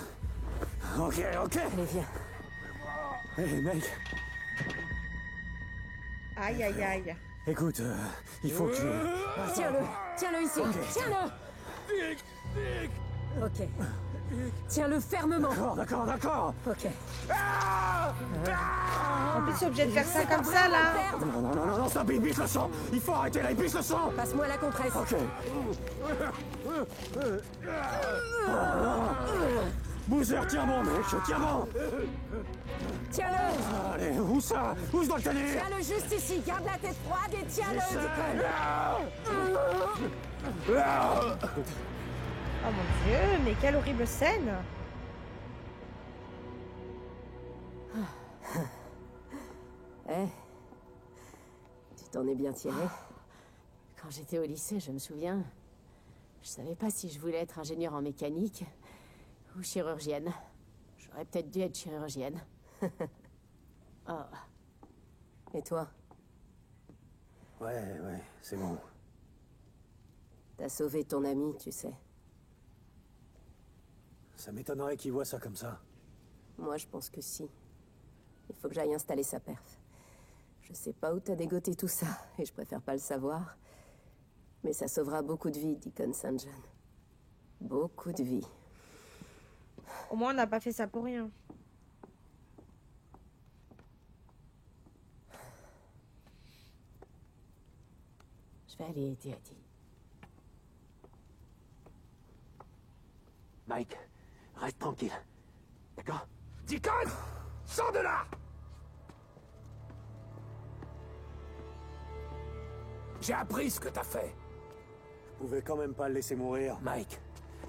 Speaker 2: Ok.
Speaker 4: Allez, viens.
Speaker 2: Hé, mec.
Speaker 1: Aïe, aïe, aïe.
Speaker 2: Écoute, il faut que tu...
Speaker 4: Tiens-le ici. Tiens-le. Ok. Tiens-le fermement.
Speaker 2: D'accord.
Speaker 4: Ok.
Speaker 1: En plus, c'est obligé de faire ça comme ça, là.
Speaker 2: Non, ça bise le sang. Il faut arrêter là, il bise le sang.
Speaker 4: Passe-moi la compresse.
Speaker 2: Ok. Boozer, tiens bon, mec, tiens bon.
Speaker 4: Tiens-le.
Speaker 2: Allez, où ça? Où je dois le tenir?
Speaker 4: Tiens-le juste ici. Garde la tête froide et tiens-le, Deacon.
Speaker 1: Oh mon Dieu, mais quelle horrible scène.
Speaker 4: Tu t'en es bien tiré. Quand j'étais au lycée, je me souviens, je savais pas si je voulais être ingénieure en mécanique ou chirurgienne. J'aurais peut-être dû être chirurgienne. Oh. Et toi?
Speaker 2: Ouais, c'est bon.
Speaker 4: T'as sauvé ton ami, tu sais.
Speaker 2: Ça m'étonnerait qu'il voit ça comme ça.
Speaker 4: Moi, je pense que si. Il faut que j'aille installer sa perf. Je sais pas où t'as dégoté tout ça, et je préfère pas le savoir. Mais ça sauvera beaucoup de vies, Deacon St. John. Beaucoup de vies.
Speaker 1: Au moins, on n'a pas fait ça pour rien.
Speaker 4: Je vais aller aider Adi.
Speaker 3: Mike, reste tranquille. D'accord?
Speaker 5: Deacon! Sors de là! J'ai appris ce que t'as fait.
Speaker 2: Je pouvais quand même pas le laisser mourir.
Speaker 3: Mike,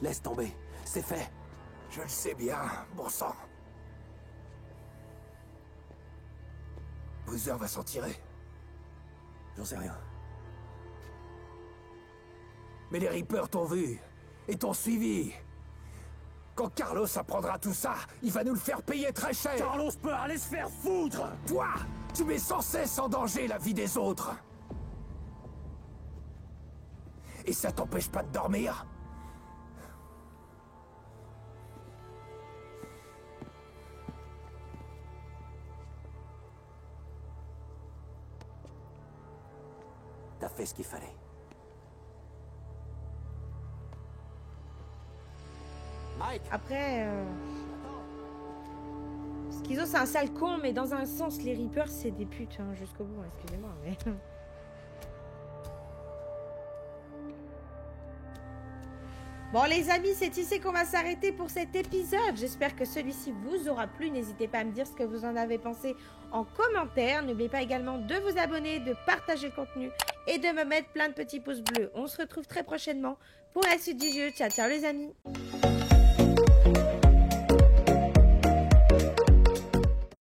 Speaker 3: laisse tomber. C'est fait.
Speaker 5: Je le sais bien, bon sang. Boozer va s'en tirer.
Speaker 2: J'en sais rien.
Speaker 5: Mais les Reapers t'ont vu et t'ont suivi. Quand Carlos apprendra tout ça, il va nous le faire payer très cher.
Speaker 2: Carlos peut aller se faire foutre!
Speaker 5: Toi, tu mets sans cesse en danger la vie des autres. Et ça t'empêche pas de dormir?
Speaker 3: T'as fait ce qu'il fallait. Mike!
Speaker 1: Après, Schizo, c'est un sale con, mais dans un sens, les Reapers, c'est des putes, hein, jusqu'au bout, excusez-moi, mais... Bon les amis, c'est ici qu'on va s'arrêter pour cet épisode. J'espère que celui-ci vous aura plu. N'hésitez pas à me dire ce que vous en avez pensé en commentaire. N'oubliez pas également de vous abonner, de partager le contenu et de me mettre plein de petits pouces bleus. On se retrouve très prochainement pour la suite du jeu. Ciao, ciao les amis.